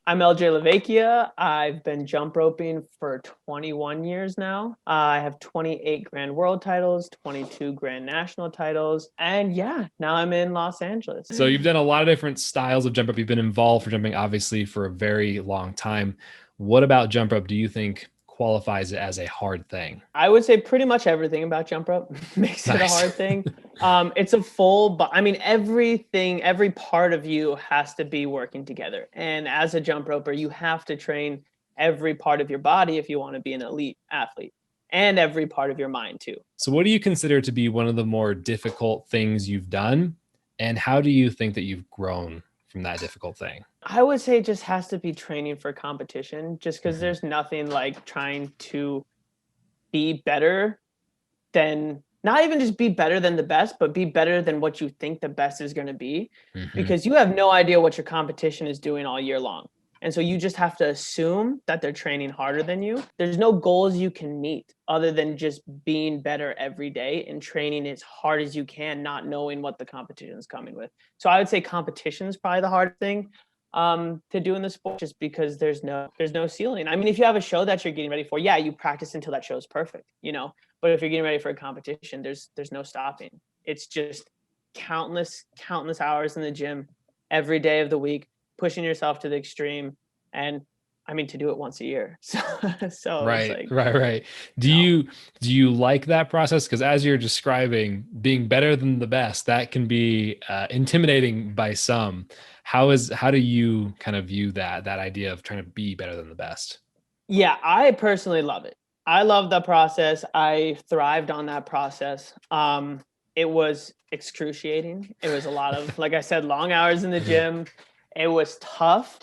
I'm LaVecchia. I've been jump roping for 21 years now. I have 28 grand world titles, 22 grand national titles, and yeah, now I'm in Los Angeles. So you've done a lot of different styles of jump rope. You've been involved for jumping, obviously, for a very long time. What about jump rope do you think qualifies it as a hard thing? I would say pretty much everything about jump rope makes it a Nice. hard thing. It's a full, but I mean, everything, every part of you has to be working together. And as a jump roper, you have to train every part of your body if you want to be an elite athlete, and every part of your mind too. So, what do you consider to be one of the more difficult things you've done? And how do you think that you've grown from that difficult thing? I would say it just has to be training for competition, just because Mhm. there's nothing like trying to be better than, not even just be better than the best, but be better than what you think the best is going to be, Mhm. because you have no idea what your competition is doing all year long. And so you just have to assume that they're training harder than you. There's no goals you can meet other than just being better every day and training as hard as you can, not knowing what the competition is coming with. So I would say competition is probably the hard thing to do in the sport, just because there's no ceiling. I mean, if you have a show that you're getting ready for, yeah, you practice until that show is perfect, but if you're getting ready for a competition, there's no stopping. It's just countless hours in the gym every day of the week, pushing yourself to the extreme. And I mean, to do it once a year. So it's Right, like, right, right. Do you know, you do you like that process? Because as you're describing being better than the best, that can be intimidating by some. How do you kind of view that idea of trying to be better than the best? yeah, I personally love it. I love the process. I thrived on that process. It was excruciating. It was a lot of, like I said, long hours in the gym. It was tough,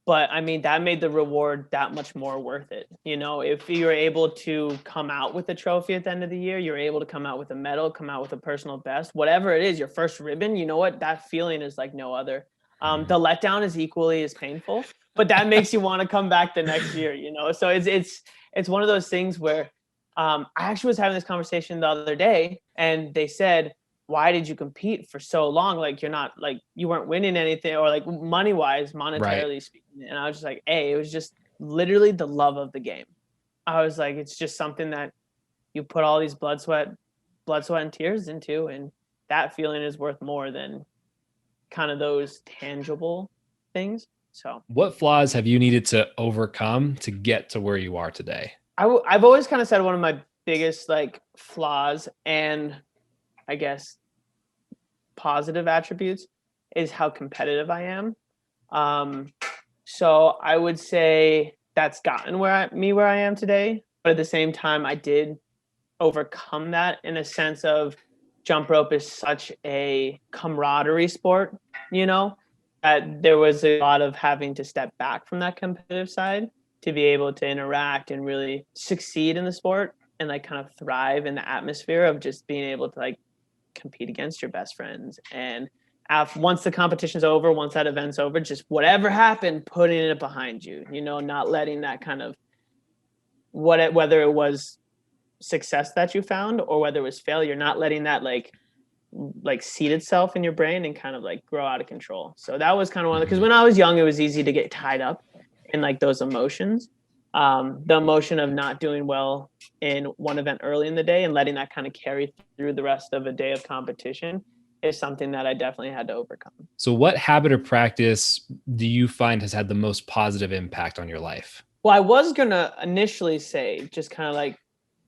but I mean, that made the reward that much more worth it. If you're able to come out with a trophy at the end of the year, you're able to come out with a medal, come out with a personal best, whatever it is, your first ribbon, you know what? That feeling is like no other. Mhm. The letdown is equally as painful, but that makes you want to come back the next year. So it's one of those things where I actually was having this conversation the other day, and they said, why did you compete for so long? Like, you're not, like, you weren't winning anything, or like money wise, Right. monetarily speaking. And I was just like, hey, it was just literally the love of the game. I was like, it's just something that you put all these blood, sweat and tears into, and that feeling is worth more than kind of those tangible things. So What flaws have you needed to overcome to get to where you are today? I've always kind of said one of my biggest like flaws, and I guess positive attributes, is how competitive I am. Um, so I would say that's gotten where I am today. But at the same time, I did overcome that in a sense of jump rope is such a camaraderie sport, you know, that there was a lot of having to step back from that competitive side to be able to interact and really succeed in the sport and like kind of thrive in the atmosphere of just being able to like compete against your best friends. And once the competition's over, once that event's over, just whatever happened, putting it behind you, not letting that kind of whether it was success that you found or whether it was failure, not letting that like seed itself in your brain and kind of like grow out of control. So that was kind of one of the, because Mhm. when I was young, it was easy to get tied up in like those emotions. The emotion of not doing well in one event early in the day and letting that kind of carry through the rest of a day of competition is something that I definitely had to overcome. So, what habit or practice do you find has had the most positive impact on your life? Well, I was gonna initially say just kind of like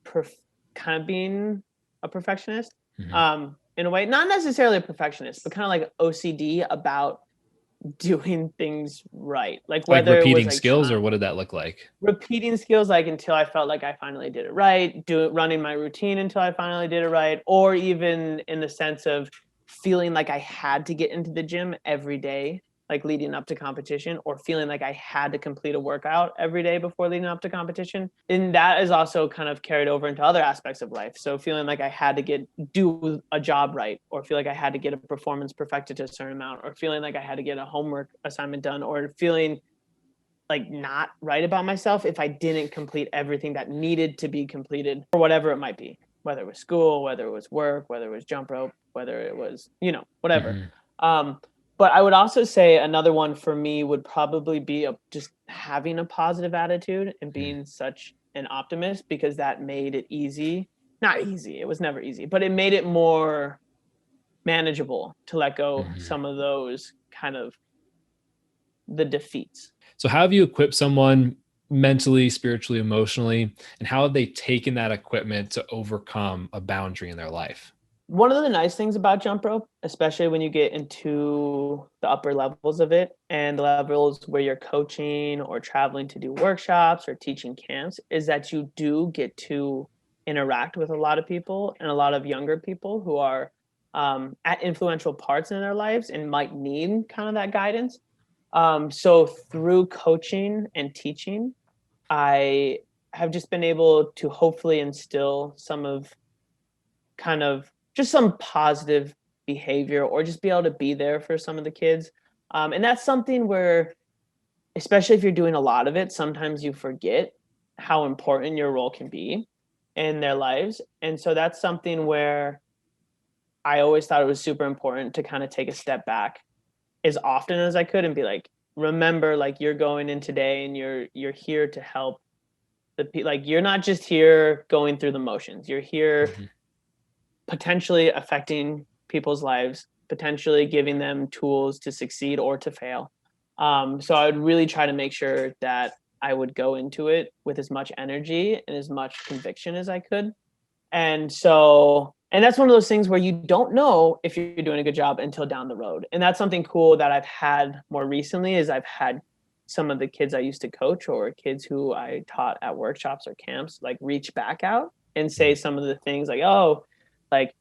perf- kind of being a perfectionist, Mhm. in a way, not necessarily a perfectionist, but kind of like OCD about doing things right. Like Like whether it was repeating like skills, or what did that look like? repeating skills, like until I felt like I finally did it right, running my routine until I finally did it right, or even in the sense of feeling like I had to get into the gym every day, like leading up to competition, or feeling like I had to complete a workout every day before leading up to competition. And that is also kind of carried over into other aspects of life. So feeling like I had to do a job right, or feel like I had to get a performance perfected to a certain amount, or feeling like I had to get a homework assignment done, or feeling like not right about myself if I didn't complete everything that needed to be completed or whatever it might be, whether it was school, whether it was work, whether it was jump rope, whether it was, whatever. Mhm. Um, But I would also say another one for me would probably be just having a positive attitude and being such an optimist, because that made it easy. Not easy, it was never easy, but it made it more manageable to let go some of those kind of the defeats. So how have you equipped someone mentally, spiritually, emotionally, and how have they taken that equipment to overcome a boundary in their life? One of the nice things about jump rope, especially when you get into the upper levels of it and the levels where you're coaching or traveling to do workshops or teaching camps, is that you do get to interact with a lot of people and a lot of younger people who are at influential parts in their lives and might need kind of that guidance. So through coaching and teaching, I have just been able to hopefully instill some of kind of just some positive behavior, or just be able to be there for some of the kids. And that's something where, especially if you're doing a lot of it, sometimes you forget how important your role can be in their lives. And so that's something where I always thought it was super important to kind of take a step back as often as I could and be like, remember, like, you're going in today and you're here to help like, you're not just here going through the motions. You're here potentially affecting people's lives, potentially giving them tools to succeed or to fail. So I would really try to make sure that I would go into it with as much energy and as much conviction as I could. And that's one of those things where you don't know if you're doing a good job until down the road. And that's something cool that I've had more recently, is I've had some of the kids I used to coach or kids who I taught at workshops or camps, like, reach back out and say some of the things like, oh, like,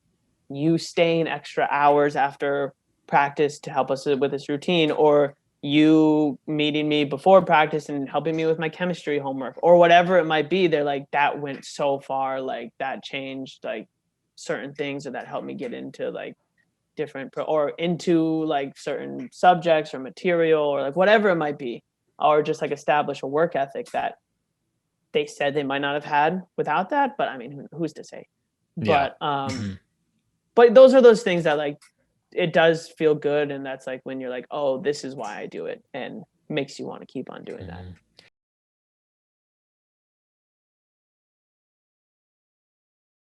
you staying extra hours after practice to help us with this routine, or you meeting me before practice and helping me with my chemistry homework, or whatever it might be. They're like, that went so far, like, that changed like certain things, or that helped me get into like different or into like certain subjects or material, or like whatever it might be, or just like establish a work ethic that they said they might not have had without that. But I mean, who's to say? Yeah. But those are those things that, like, it does feel good, and that's like when you're like, oh, this is why I do it, and makes you want to keep on doing that.